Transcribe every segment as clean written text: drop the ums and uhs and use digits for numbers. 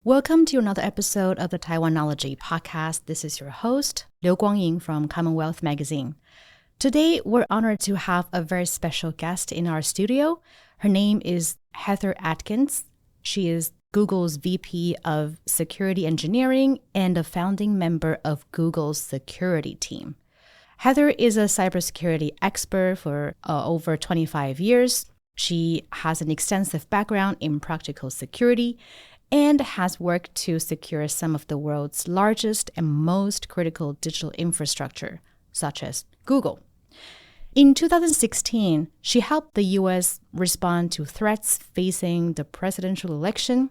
Welcome to another episode of the Taiwanology podcast. This is your host, Kwangyin from CommonWealth magazine. Today, we're honored to have a very special guest in our studio. Her name is Heather Adkins. She is Google's VP of Security Engineering and a founding member of Google's security team. Heather is a cybersecurity expert for over 25 years. She has an extensive background in practical security and has worked to secure some of the world's largest and most critical digital infrastructure, such as Google. In 2016, she helped the U.S. respond to threats facing the presidential election.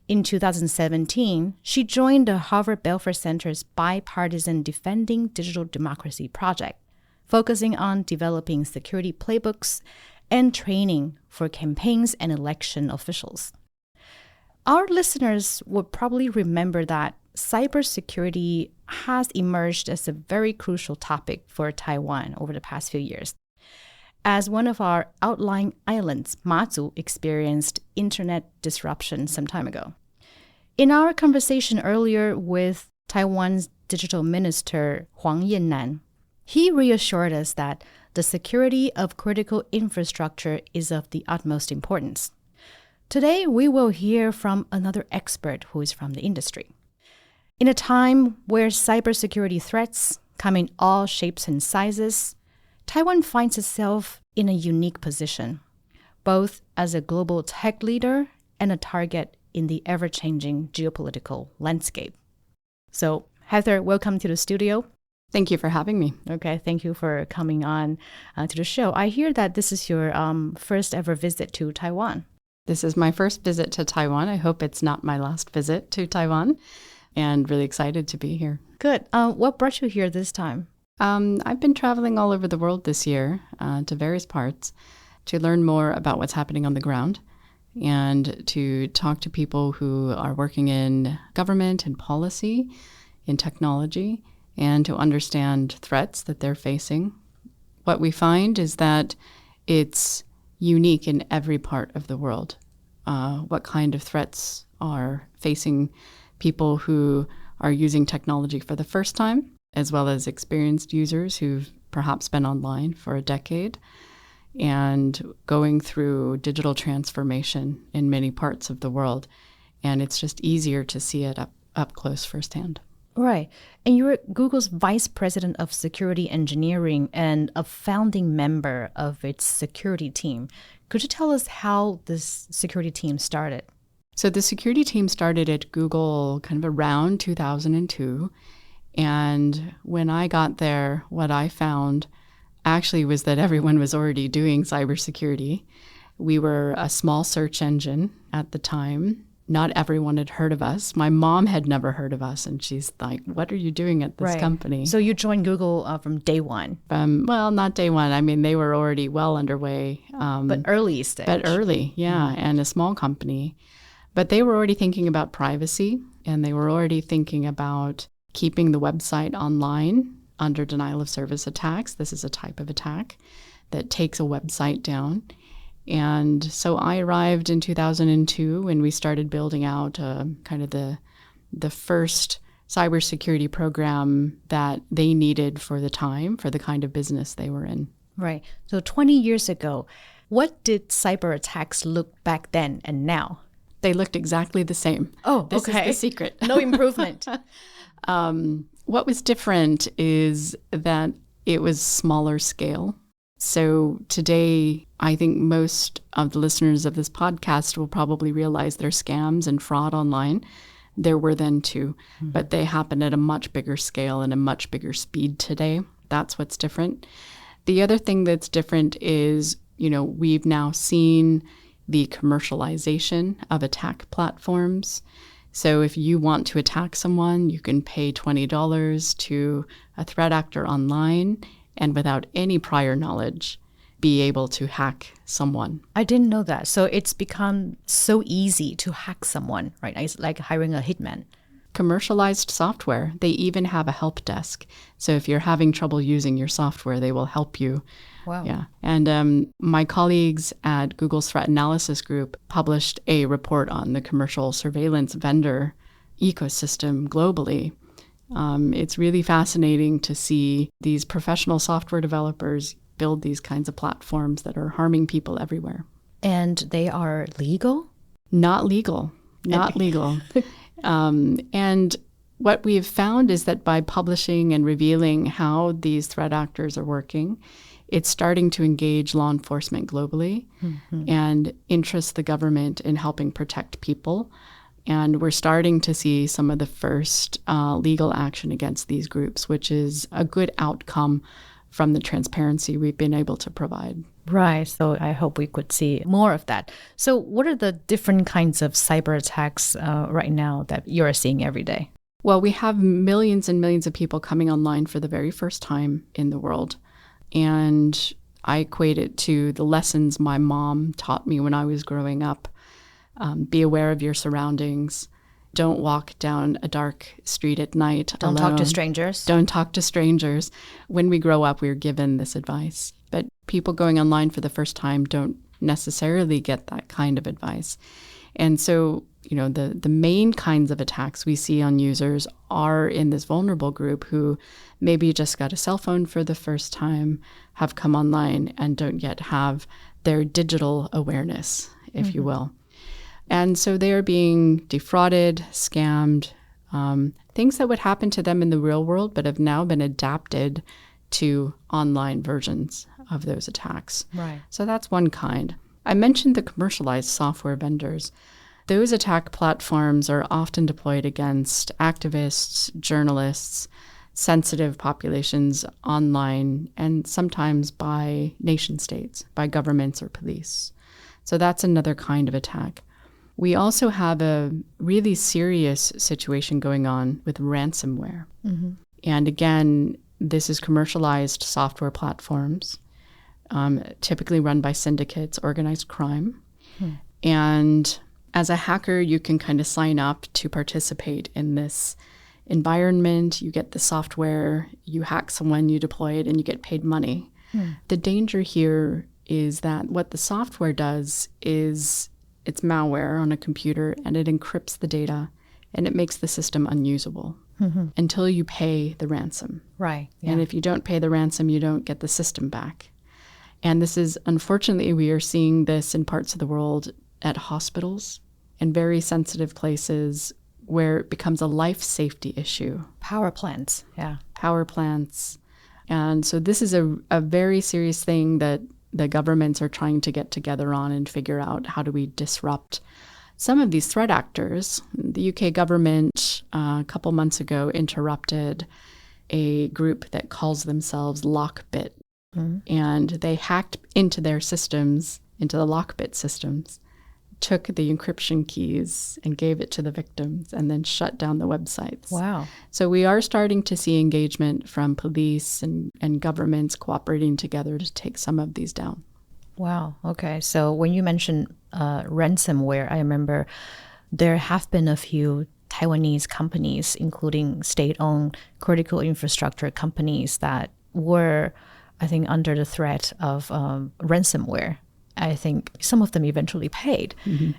In 2017, she joined the Harvard Belfer Center's bipartisan Defending Digital Democracy project, focusing on developing security playbooks and training for campaigns and election officials. Our listeners would probably remember that cybersecurity has emerged as a very crucial topic for Taiwan over the past few years. As one of our outlying islands, Mazu experienced internet disruption some time ago. In our conversation earlier with Taiwan's digital minister, Kwangyin, he reassured us that the security of critical infrastructure is of the utmost importance. Today, we will hear from another expert who is from the industry. In a time where cybersecurity threats come in all shapes and sizes, Taiwan finds itself in a unique position, both as a global tech leader and a target in the ever-changing geopolitical landscape. So, Heather, welcome to the studio. Thank you for having me. Okay, thank you for coming on to the show. I hear that this is your first ever visit to Taiwan. This is my first visit to Taiwan. I hope it's not my last visit to Taiwan, and really excited to be here. Good. What brought you here this time? I've been traveling all over the world this year to various parts to learn more about what's happening on the ground and to talk to people who are working in government and policy, in technology, and to understand threats that they're facing. What we find is that it's unique in every part of the world. What kind of threats are facing people who are using technology for the first time, as well as experienced users who've perhaps been online for a decade and going through digital transformation in many parts of the world. And it's just easier to see it up close firsthand. Right. And you're Google's Vice President of Security Engineering and a founding member of its security team. Could you tell us how this security team started? So the security team started at Google kind of around 2002. And when I got there, what I found actually was that everyone was already doing cybersecurity. We were a small search engine at the time. Not everyone had heard of us. My mom had never heard of us, and she's like, what are you doing at this company? So you joined Google from day one? Well, not day one. I mean, they were already well underway. But early stage. But early, yeah, and a small company. But they were already thinking about privacy, and they were already thinking about keeping the website online under denial of service attacks. This is a type of attack that takes a website down. And so I arrived in 2002 when we started building out kind of the first cybersecurity program that they needed for the time, for the kind of business they were in. Right. So 20 years ago, what did cyber attacks look back then and now? They looked exactly the same. Oh, this okay. is the secret. No improvement. What was different is that it was smaller scale. So today, I think most of the listeners of this podcast will probably realize there's scams and fraud online. There were then too, but they happen at a much bigger scale and a much bigger speed today. That's what's different. The other thing that's different is, we've now seen the commercialization of attack platforms. So if you want to attack someone, you can pay $20 to a threat actor online and without any prior knowledge, be able to hack someone. I didn't know that. So it's become so easy to hack someone, right? It's like hiring a hitman. commercialized software. They even have a help desk. So if you're having trouble using your software, they will help you. Wow. Yeah. And my colleagues at Google's threat analysis group published a report on the commercial surveillance vendor ecosystem globally. It's really fascinating to see these professional software developers build these kinds of platforms that are harming people everywhere. And they are legal? Not legal. Not legal. And what we've found is that by publishing and revealing how these threat actors are working, it's starting to engage law enforcement globally and interest the government in helping protect people. And we're starting to see some of the first legal action against these groups, which is a good outcome from the transparency we've been able to provide. Right. So I hope we could see more of that. So what are the different kinds of cyber attacks right now that you're seeing every day? Well, we have millions and millions of people coming online for the very first time in the world. And I equate it to the lessons my mom taught me when I was growing up. Be aware of your surroundings. Don't walk down a dark street at night Don't alone. talk to strangers. Don't talk to strangers. When we grow up, we're given this advice. But people going online for the first time don't necessarily get that kind of advice. And so, the main kinds of attacks we see on users are in this vulnerable group who maybe just got a cell phone for the first time, have come online, and don't yet have their digital awareness, if you will. And so they are being defrauded, scammed, things that would happen to them in the real world, but have now been adapted to online versions of those attacks. Right. So that's one kind. I mentioned the commercialized software vendors. Those attack platforms are often deployed against activists, journalists, sensitive populations online, and sometimes by nation states, by governments or police. So that's another kind of attack. We also have a really serious situation going on with ransomware. And again, this is commercialized software platforms, typically run by syndicates, organized crime. And as a hacker, you can kind of sign up to participate in this environment. You get the software, you hack someone, you deploy it, and you get paid money. The danger here is that what the software does is it's malware on a computer, and it encrypts the data, and it makes the system unusable until you pay the ransom. Right. Yeah. And if you don't pay the ransom, you don't get the system back. And this is, unfortunately, we are seeing this in parts of the world at hospitals and very sensitive places where it becomes a life safety issue. Power plants. Yeah. Power plants. And so this is a very serious thing that the governments are trying to get together on and figure out how do we disrupt some of these threat actors. The UK government a couple months ago interrupted a group that calls themselves Lockbit. And they hacked into their systems, into the Lockbit systems, took the encryption keys and gave it to the victims and then shut down the websites. Wow. So we are starting to see engagement from police and governments cooperating together to take some of these down. Wow. Okay. So when you mentioned ransomware, I remember there have been a few Taiwanese companies, including state-owned critical infrastructure companies that were, I think, under the threat of ransomware. I think some of them eventually paid.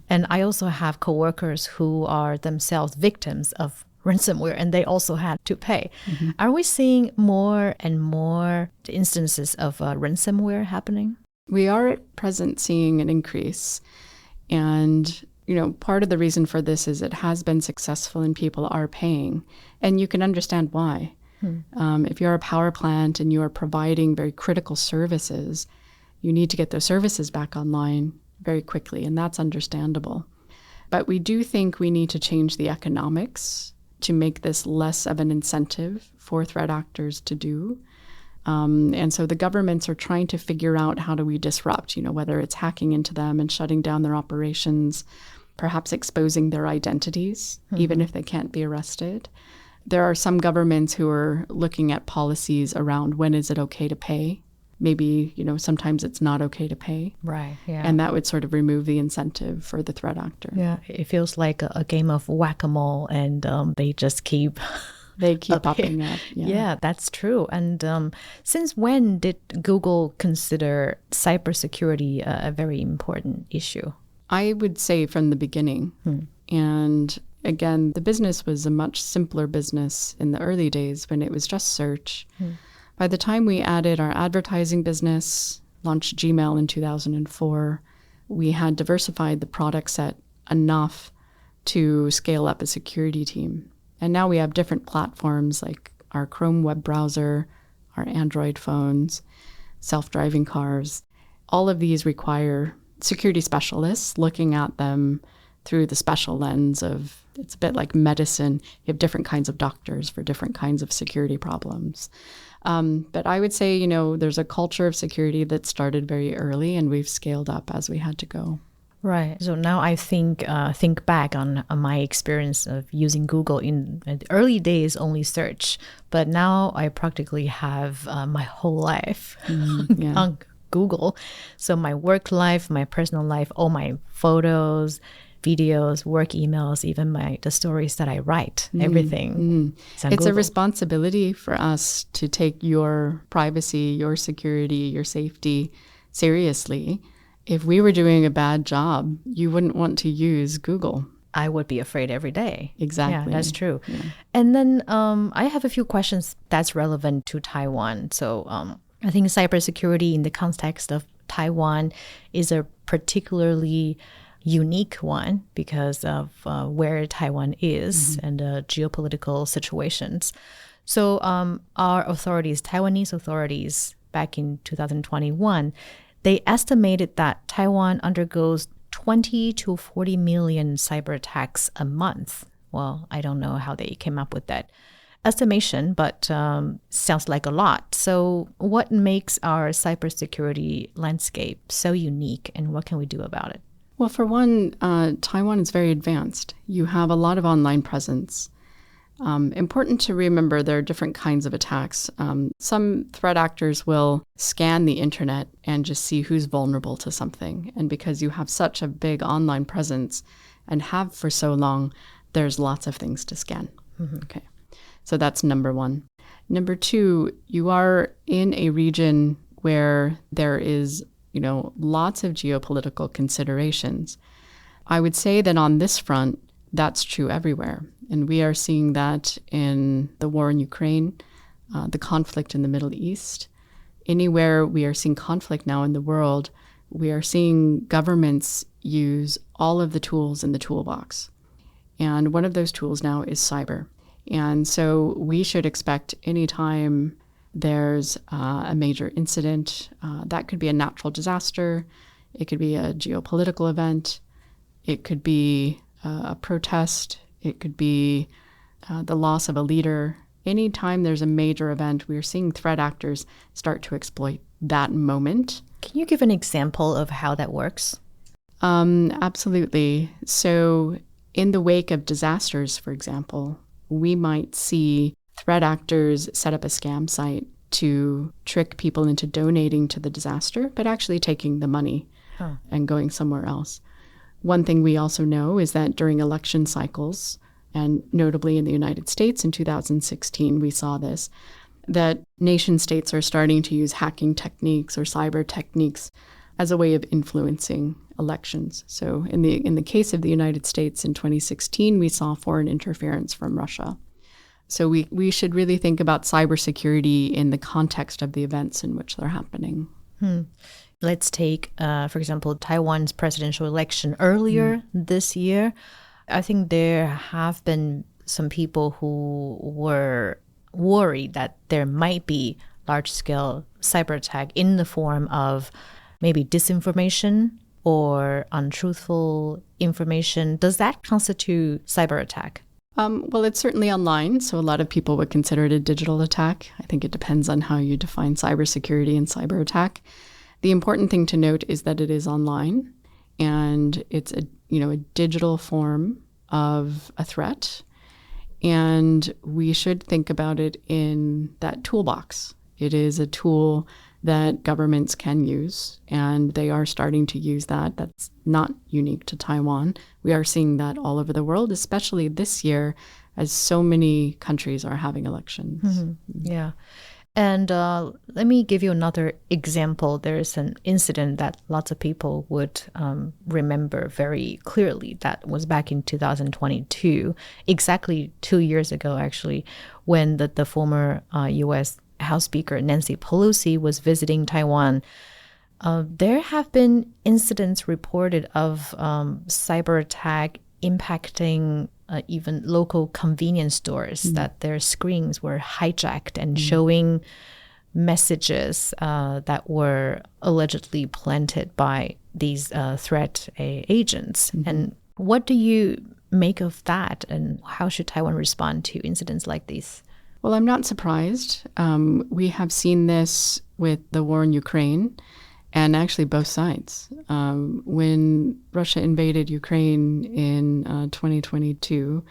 And I also have coworkers who are themselves victims of ransomware, and they also had to pay. Are we seeing more and more instances of ransomware happening? We are at present seeing an increase. And, part of the reason for this is it has been successful and people are paying. And you can understand why. If you're a power plant and you are providing very critical services, you need to get those services back online very quickly, and that's understandable. But we do think we need to change the economics to make this less of an incentive for threat actors to do. And so the governments are trying to figure out how do we disrupt, whether it's hacking into them and shutting down their operations, perhaps exposing their identities, even if they can't be arrested. There are some governments who are looking at policies around when is it okay to pay maybe, sometimes it's not okay to pay. Right. Yeah. And that would sort of remove the incentive for the threat actor. Yeah. It feels like a game of whack-a-mole, and they just keep They keep popping up. Yeah, that's true. And since when did Google consider cybersecurity a very important issue? I would say from the beginning. And again, the business was a much simpler business in the early days when it was just search. By the time we added our advertising business, launched Gmail in 2004, we had diversified the product set enough to scale up a security team. And now we have different platforms like our Chrome web browser, our Android phones, self-driving cars. All of these require security specialists looking at them through the special lens of, it's a bit like medicine. You have different kinds of doctors for different kinds of security problems. But I would say, there's a culture of security that started very early, and we've scaled up as we had to go. Right. So now I think back on my experience of using Google in the early days, only search. But now I practically have my whole life on Google. So my work life, my personal life, all my photos, videos, work emails, even the stories that I write, everything. It's a responsibility for us to take your privacy, your security, your safety seriously. If we were doing a bad job, you wouldn't want to use Google. I would be afraid every day. Exactly. Yeah, that's true. Yeah. And then I have a few questions that's relevant to Taiwan. So I think cybersecurity in the context of Taiwan is a particularly unique one because of where Taiwan is and the geopolitical situations. So our authorities, Taiwanese authorities, back in 2021, they estimated that Taiwan undergoes 20 to 40 million cyber attacks a month. Well, I don't know how they came up with that estimation, but sounds like a lot. So what makes our cybersecurity landscape so unique, and what can we do about it? Well, for one, Taiwan is very advanced. You have a lot of online presence. Important to remember there are different kinds of attacks. Some threat actors will scan the internet and just see who's vulnerable to something. And because you have such a big online presence and have for so long, there's lots of things to scan. Okay, so that's number one. Number two, you are in a region where there is, lots of geopolitical considerations. I would say that on this front, that's true everywhere. And we are seeing that in the war in Ukraine, the conflict in the Middle East. Anywhere we are seeing conflict now in the world, we are seeing governments use all of the tools in the toolbox. And one of those tools now is cyber. And so we should expect anytime there's a major incident, that could be a natural disaster, it could be a geopolitical event, it could be a protest, it could be the loss of a leader. Anytime there's a major event, we're seeing threat actors start to exploit that moment. Can you give an example of how that works? Absolutely. So in the wake of disasters, for example, we might see threat actors set up a scam site to trick people into donating to the disaster, but actually taking the money and going somewhere else. One thing we also know is that during election cycles, and notably in the United States in 2016, we saw this, that nation states are starting to use hacking techniques or cyber techniques as a way of influencing elections. So in the case of the United States in 2016, we saw foreign interference from Russia. So we should really think about cybersecurity in the context of the events in which they're happening. Let's take, for example, Taiwan's presidential election earlier this year. I think there have been some people who were worried that there might be large-scale cyber attack in the form of maybe disinformation or untruthful information. Does that constitute cyber attack? Well, it's certainly online, so a lot of people would consider it a digital attack. I think it depends on how you define cybersecurity and cyber attack. The important thing to note is that it is online, and it's a digital form of a threat, and we should think about it in that toolbox. It is a tool that governments can use, and they are starting to use that. That's not unique to Taiwan. We are seeing that all over the world, especially this year, as so many countries are having elections. Yeah. And let me give you another example. There's an incident that lots of people would remember very clearly. That was back in 2022, exactly 2 years ago, actually, when the former U.S. House Speaker Nancy Pelosi was visiting Taiwan. There have been incidents reported of cyber attack impacting even local convenience stores, that their screens were hijacked and showing messages that were allegedly planted by these threat agents. And what do you make of that, and how should Taiwan respond to incidents like these? Well, I'm not surprised. We have seen this with the war in Ukraine, and actually both sides. When Russia invaded Ukraine in 2022,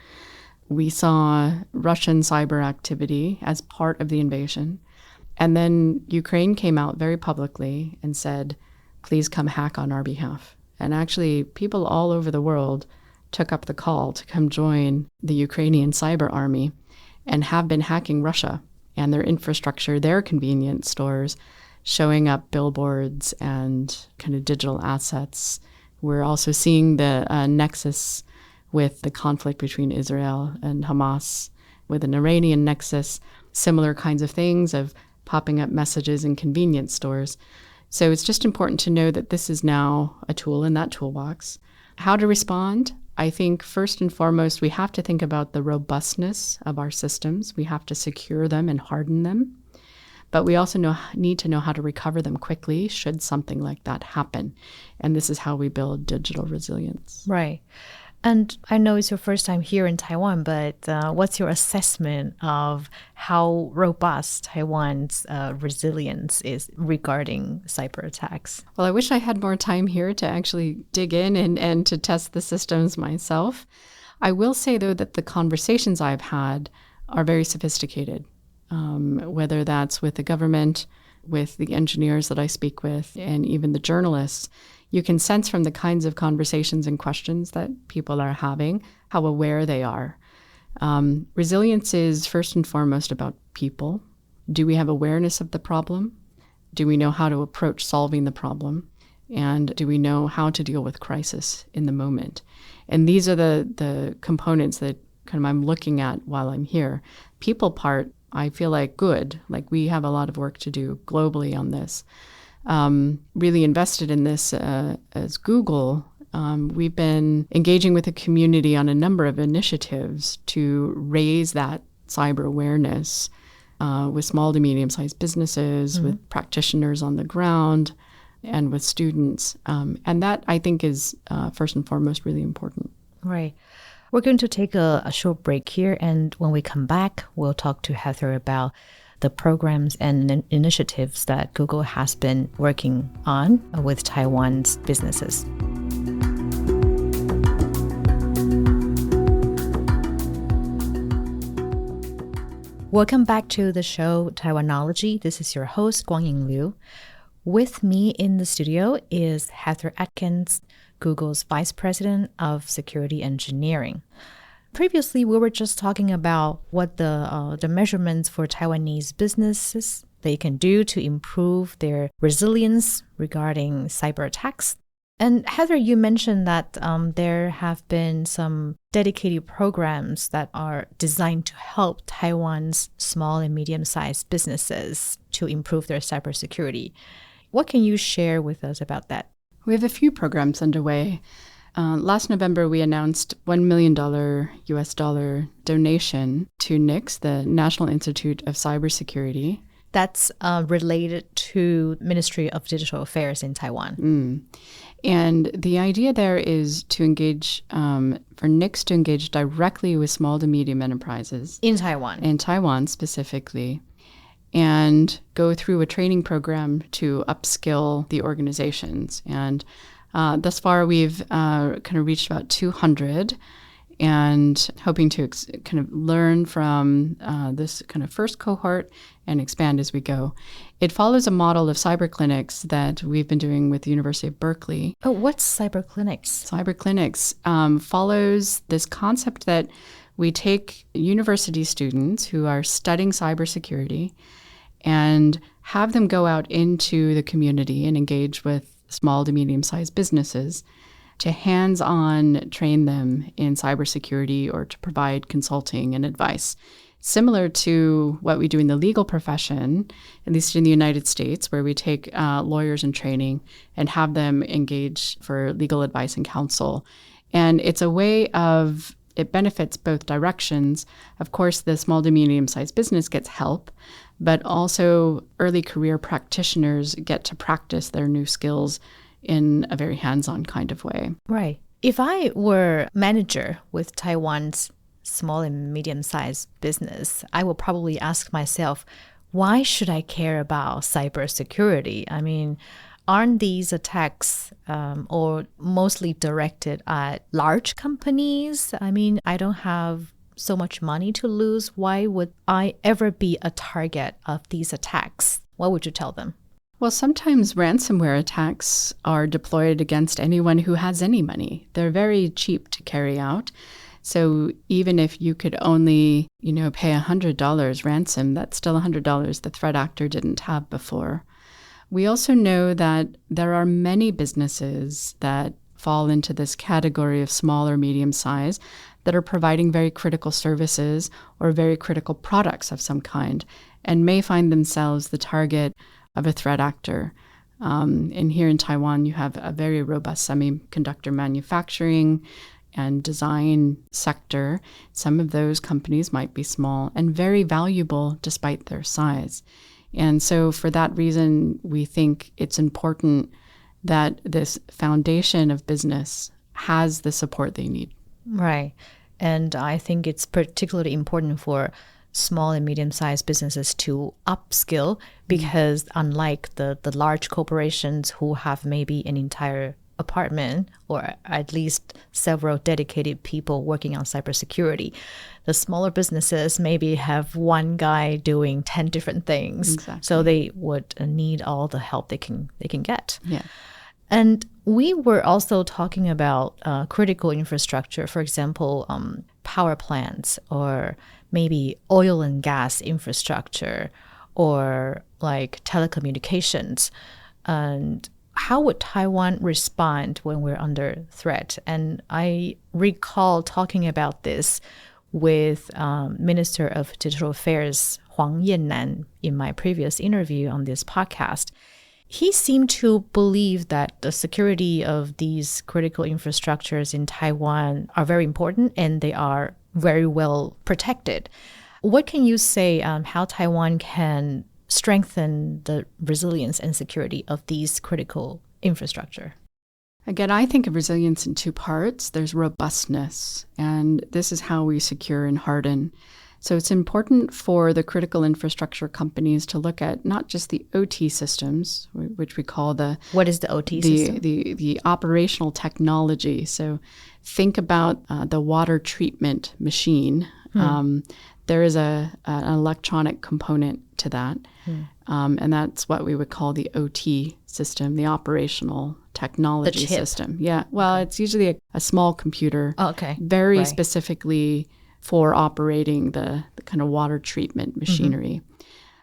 we saw Russian cyber activity as part of the invasion. And then Ukraine came out very publicly and said, please come hack on our behalf. And actually, people all over the world took up the call to come join the Ukrainian cyber army and have been hacking Russia and their infrastructure, their convenience stores, showing up billboards and kind of digital assets. We're also seeing the nexus with the conflict between Israel and Hamas, with an Iranian nexus, similar kinds of things of popping up messages in convenience stores. So it's just important to know that this is now a tool in that toolbox. How to respond? I think first and foremost, we have to think about the robustness of our systems. We have to secure them and harden them. But we also need to know how to recover them quickly should something like that happen. And this is how we build digital resilience. Right. And I know it's your first time here in Taiwan, but what's your assessment of how robust Taiwan's resilience is regarding cyber attacks? Well, I wish I had more time here to actually dig in and to test the systems myself. I will say, though, that the conversations I've had are very sophisticated. Whether that's with the government, with the engineers that I speak with, and even the journalists, you can sense from the kinds of conversations and questions that people are having how aware they are. Resilience is first and foremost about people. Do we have awareness of the problem? Do we know how to approach solving the problem? And do we know how to deal with crisis in the moment? And these are the components that kind of I'm looking at while I'm here. People part, I feel like good, like we have a lot of work to do globally on this. Really invested in this as Google. We've been engaging with the community on a number of initiatives to raise that cyber awareness with small to medium-sized businesses, with practitioners on the ground, and with students. And that, I think, is first and foremost really important. Right. We're going to take a short break here, and when we come back, we'll talk to Heather about the programs and initiatives that Google has been working on with Taiwan's businesses. Welcome back to the show, Taiwanology. This is your host, Kwangyin Liu. With me in the studio is Heather Adkins, Google's Vice President of Security Engineering. Previously, we were just talking about what the measurements for Taiwanese businesses they can do to improve their resilience regarding cyber attacks. And Heather, you mentioned that there have been some dedicated programs that are designed to help Taiwan's small and medium-sized businesses to improve their cybersecurity. What can you share with us about that? We have a few programs underway. Last November, we announced $1 million US dollar donation to NICS, the National Institute of Cybersecurity. That's related to Ministry of Digital Affairs in Taiwan. And the idea there is to engage, for NICS to engage directly with small to medium enterprises. In Taiwan. In Taiwan specifically. And go through a training program to upskill the organizations. And thus far, we've kind of reached about 200 and hoping to kind of learn from this kind of first cohort and expand as we go. It follows a model of cyber clinics that we've been doing with the University of Berkeley. Oh, what's cyber clinics? Cyber clinics follows this concept that we take university students who are studying cybersecurity and have them go out into the community and engage with small to medium-sized businesses to hands-on train them in cybersecurity or to provide consulting and advice. Similar to what we do in the legal profession, at least in the United States, where we take lawyers in training and have them engage for legal advice and counsel. And it's a way of, it benefits both directions. Of course, the small to medium-sized business gets help, but also early career practitioners get to practice their new skills in a very hands-on kind of way. Right. If I were manager with Taiwan's small and medium-sized business, I will probably ask myself, why should I care about cybersecurity? I mean, aren't these attacks or mostly directed at large companies? I mean, I don't have so much money to lose. Why would I ever be a target of these attacks? What would you tell them? Well, sometimes ransomware attacks are deployed against anyone who has any money. They're very cheap to carry out. So even if you could only, pay $100 ransom, that's still $100 the threat actor didn't have before. We also know that there are many businesses that fall into this category of small or medium size that are providing very critical services or very critical products of some kind and may find themselves the target of a threat actor. And here in Taiwan, you have a very robust semiconductor manufacturing and design sector. Some of those companies might be small and very valuable despite their size. And so for that reason, we think it's important that this foundation of business has the support they need. Right. And I think it's particularly important for small and medium-sized businesses to upskill because unlike the large corporations who have maybe an entire apartment or at least several dedicated people working on cybersecurity, the smaller businesses maybe have one guy doing 10 different things. Exactly. So they would need all the help they can get. Yeah. And we were also talking about critical infrastructure, for example, power plants or maybe oil and gas infrastructure or like telecommunications. And how would Taiwan respond when we're under threat? And I recall talking about this with Minister of Digital Affairs Kwangyin in my previous interview on this podcast. He seemed to believe that the security of these critical infrastructures in Taiwan are very important and they are very well protected. What can you say how Taiwan can strengthen the resilience and security of these critical infrastructure? Again, I think of resilience in two parts. There's robustness, and this is how we secure and harden. So it's important for the critical infrastructure companies to look at not just the OT systems, which we call the... What is the OT system? The operational technology. So think about the water treatment machine. There is an electronic component to that. And that's what we would call the OT system, the operational technology system. Yeah. Well, it's usually a small computer. Oh, okay. Very specifically for operating the kind of water treatment machinery.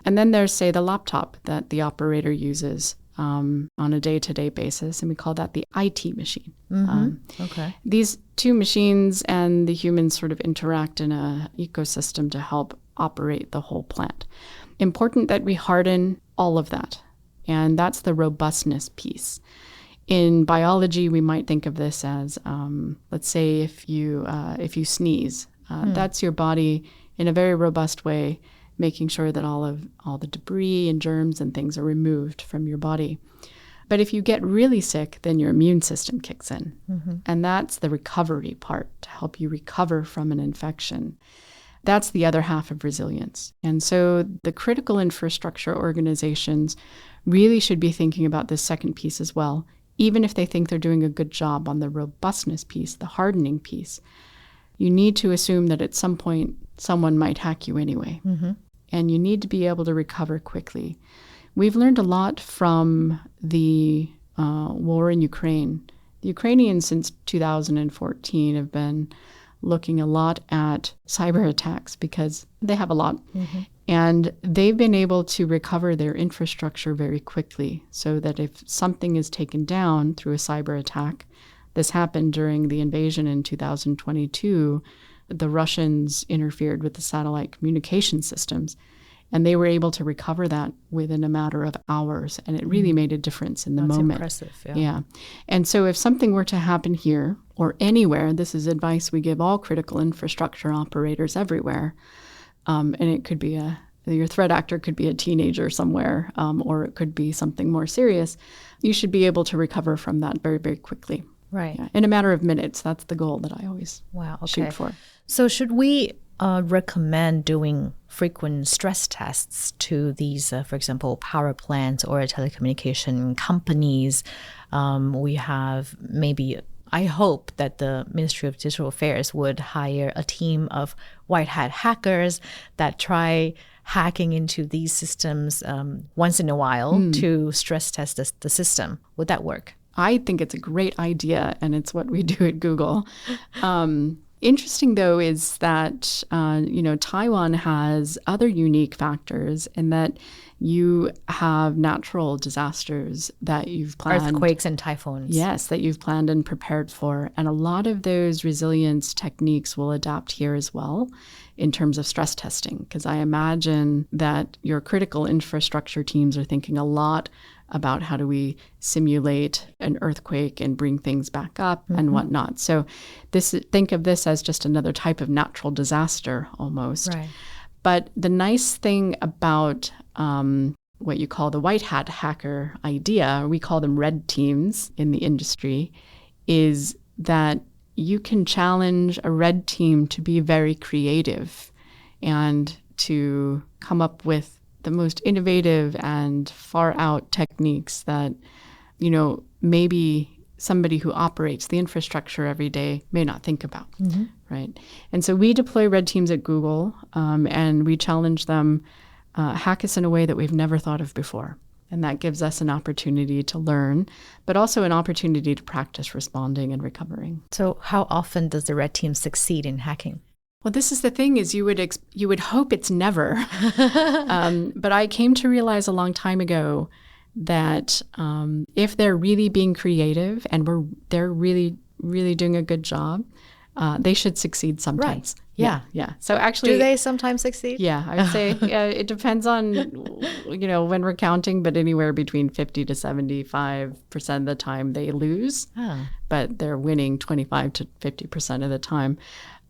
And then there's, say, the laptop that the operator uses on a day-to-day basis, and we call that the IT machine. Okay. These two machines and the humans sort of interact in an ecosystem to help operate the whole plant. Important that we harden all of that, and that's the robustness piece. In biology, we might think of this as, let's say, if you sneeze, that's your body in a very robust way, making sure that all the debris and germs and things are removed from your body. But if you get really sick, then your immune system kicks in. And that's the recovery part, to help you recover from an infection. That's the other half of resilience. And so the critical infrastructure organizations really should be thinking about this second piece as well, even if they think they're doing a good job on the robustness piece, the hardening piece. You need to assume that at some point someone might hack you anyway. And you need to be able to recover quickly. We've learned a lot from the war in Ukraine. The Ukrainians since 2014 have been looking a lot at cyber attacks because they have a lot. Mm-hmm. And they've been able to recover their infrastructure very quickly so that if something is taken down through a cyber attack, this happened during the invasion in 2022, the Russians interfered with the satellite communication systems. And they were able to recover that within a matter of hours. And it really made a difference in the moment. That's impressive, yeah. And so if something were to happen here or anywhere, this is advice we give all critical infrastructure operators everywhere. And it could be your threat actor could be a teenager somewhere, or it could be something more serious. You should be able to recover from that very, very quickly. Right. Yeah. In a matter of minutes. That's the goal that I always shoot for. So should we recommend doing frequent stress tests to these, for example, power plants or telecommunication companies? We have maybe, I hope that the Ministry of Digital Affairs would hire a team of white hat hackers that try hacking into these systems once in a while to stress test the system. Would that work? I think it's a great idea, and it's what we do at Google. Interesting, though, is that, Taiwan has other unique factors in that you have natural disasters that you've planned. Earthquakes and typhoons. Yes, that you've planned and prepared for. And a lot of those resilience techniques will adapt here as well in terms of stress testing, because I imagine that your critical infrastructure teams are thinking a lot about how do we simulate an earthquake and bring things back up and whatnot. So think of this as just another type of natural disaster almost. Right. But the nice thing about what you call the white hat hacker idea, we call them red teams in the industry, is that you can challenge a red team to be very creative and to come up with the most innovative and far out techniques that, maybe somebody who operates the infrastructure every day may not think about, right? And so we deploy red teams at Google, and we challenge them, hack us in a way that we've never thought of before. And that gives us an opportunity to learn, but also an opportunity to practice responding and recovering. So how often does the red team succeed in hacking? Well, this is the thing, is you would hope it's never. But I came to realize a long time ago that if they're really being creative and they're really, really doing a good job, they should succeed sometimes. Right. Yeah. So actually, do they sometimes succeed? Yeah, I would say it depends on, when we're counting, but anywhere between 50 to 75% of the time they lose, but they're winning 25 to 50% of the time.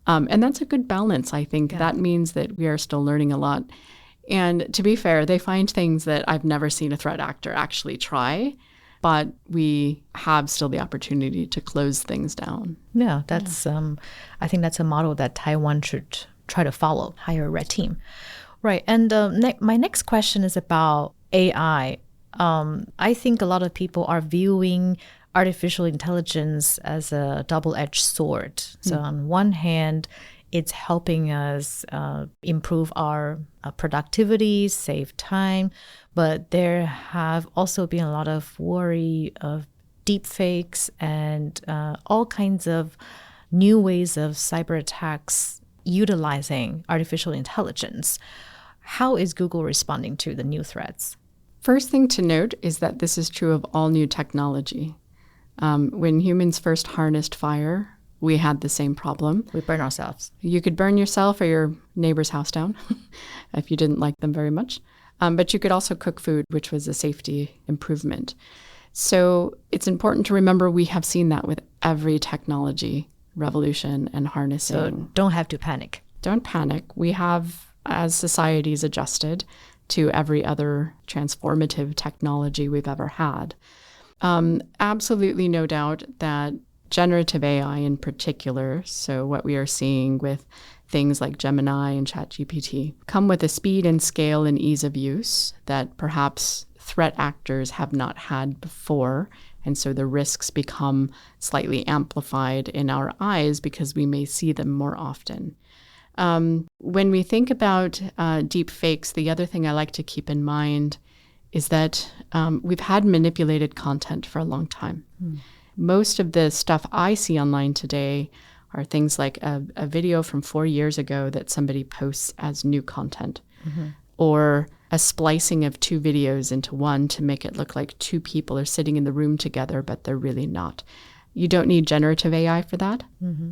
And that's a good balance, I think. Yeah. That means that we are still learning a lot. And to be fair, they find things that I've never seen a threat actor actually try, but we have still the opportunity to close things down. Yeah, that's. I think that's a model that Taiwan should try to follow, hire a red team. Right. And my next question is about AI. I think a lot of people are viewing artificial intelligence as a double-edged sword. So on one hand, it's helping us improve our productivity, save time, but there have also been a lot of worry of deep fakes and all kinds of new ways of cyber attacks utilizing artificial intelligence. How is Google responding to the new threats? First thing to note is that this is true of all new technology. When humans first harnessed fire, we had the same problem. We burn ourselves. You could burn yourself or your neighbor's house down if you didn't like them very much. But you could also cook food, which was a safety improvement. So it's important to remember we have seen that with every technology revolution and harnessing. So don't have to panic. Don't panic. We have, as societies, adjusted to every other transformative technology we've ever had. Absolutely no doubt that generative AI in particular, so what we are seeing with things like Gemini and ChatGPT, come with a speed and scale and ease of use that perhaps threat actors have not had before. And so the risks become slightly amplified in our eyes because we may see them more often. When we think about deep fakes, the other thing I like to keep in mind is that we've had manipulated content for a long time. Most of the stuff I see online today are things like a video from 4 years ago that somebody posts as new content, or a splicing of 2 videos into one to make it look like 2 people are sitting in the room together, but they're really not. You don't need generative AI for that.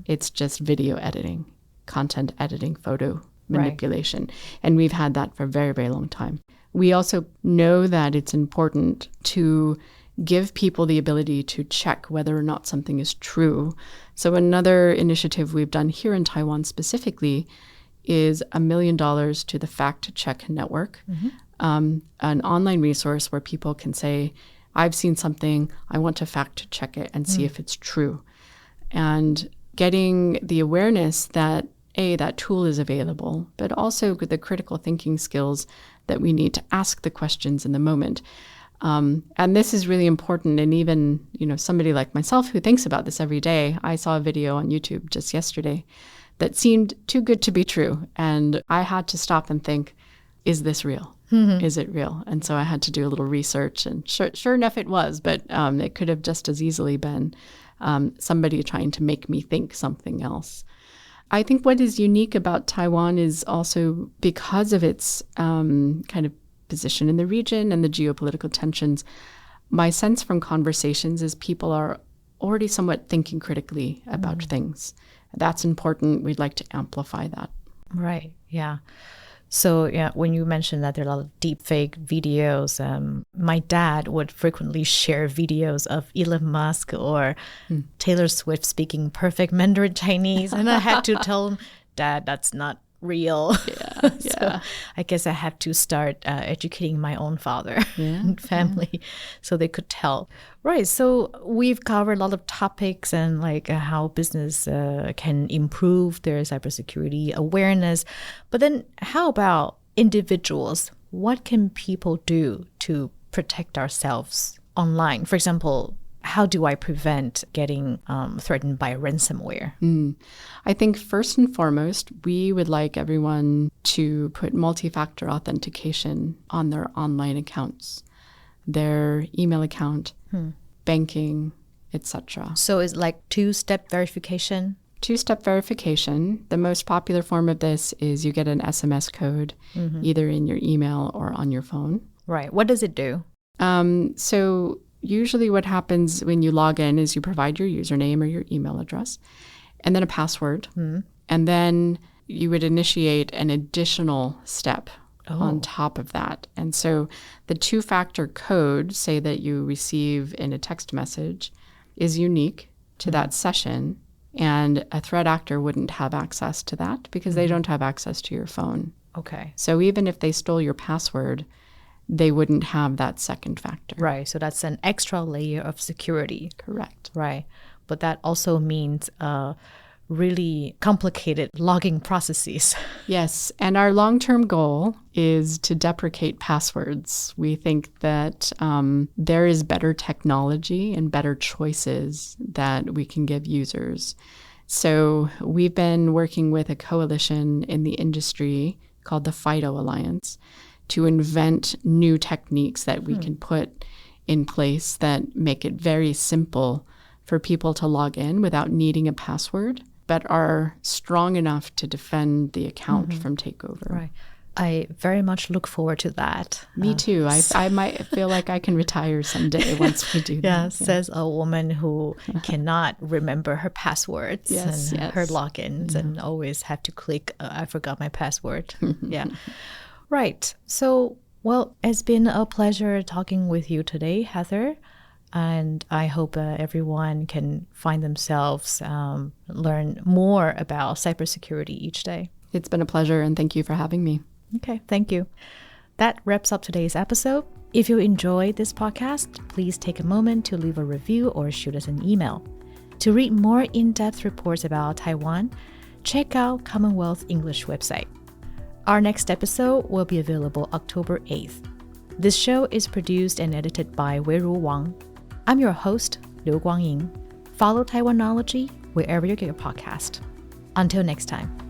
It's just video editing, content editing, photo manipulation. Right. And we've had that for a very, very long time. We also know that it's important to give people the ability to check whether or not something is true. So another initiative we've done here in Taiwan specifically is $1 million to the Fact Check Network, an online resource where people can say, I've seen something, I want to fact check it and see if it's true. And getting the awareness that, A, that tool is available, but also the critical thinking skills that we need to ask the questions in the moment. And this is really important. And even, somebody like myself who thinks about this every day, I saw a video on YouTube just yesterday that seemed too good to be true. And I had to stop and think, is this real? Is it real? And so I had to do a little research, and sure enough it was, but it could have just as easily been somebody trying to make me think something else. I think what is unique about Taiwan is also because of its kind of position in the region and the geopolitical tensions. My sense from conversations is people are already somewhat thinking critically about things. That's important. We'd like to amplify that. Right. Yeah. So when you mentioned that there are a lot of deep fake videos, my dad would frequently share videos of Elon Musk or Taylor Swift speaking perfect Mandarin Chinese. And I had to tell him, Dad, that's not real. So I guess I had to start educating my own father and family so they could tell. Right. So we've covered a lot of topics and like how business can improve their cybersecurity awareness. But then how about individuals? What can people do to protect ourselves online? For example, how do I prevent getting threatened by ransomware? I think first and foremost, we would like everyone to put multi-factor authentication on their online accounts, their email account, banking, etc. So it's like two-step verification? Two-step verification. The most popular form of this is you get an SMS code either in your email or on your phone. Right. What does it do? So usually what happens when you log in is you provide your username or your email address and then a password. And then you would initiate an additional step on top of that. And so the two-factor code, say that you receive in a text message, is unique to that session. And a threat actor wouldn't have access to that because they don't have access to your phone. Okay. So even if they stole your password, they wouldn't have that second factor. Right. So that's an extra layer of security. Correct. Right. But that also means really complicated logging processes. Yes. And our long-term goal is to deprecate passwords. We think that there is better technology and better choices that we can give users. So we've been working with a coalition in the industry called the FIDO Alliance to invent new techniques that we can put in place that make it very simple for people to log in without needing a password, but are strong enough to defend the account from takeover. Right. I very much look forward to that. Me too. I might feel like I can retire someday once we do that. Yeah, says a woman who cannot remember her passwords and her logins and always have to click, I forgot my password. Right. So, well, it's been a pleasure talking with you today, Heather. And I hope everyone can find themselves, learn more about cybersecurity each day. It's been a pleasure, and thank you for having me. Okay, thank you. That wraps up today's episode. If you enjoyed this podcast, please take a moment to leave a review or shoot us an email. To read more in-depth reports about Taiwan, check out CommonWealth English website. Our next episode will be available October 8th. This show is produced and edited by Weiru Wang. I'm your host, Kwangyin. Follow Taiwanology wherever you get your podcast. Until next time.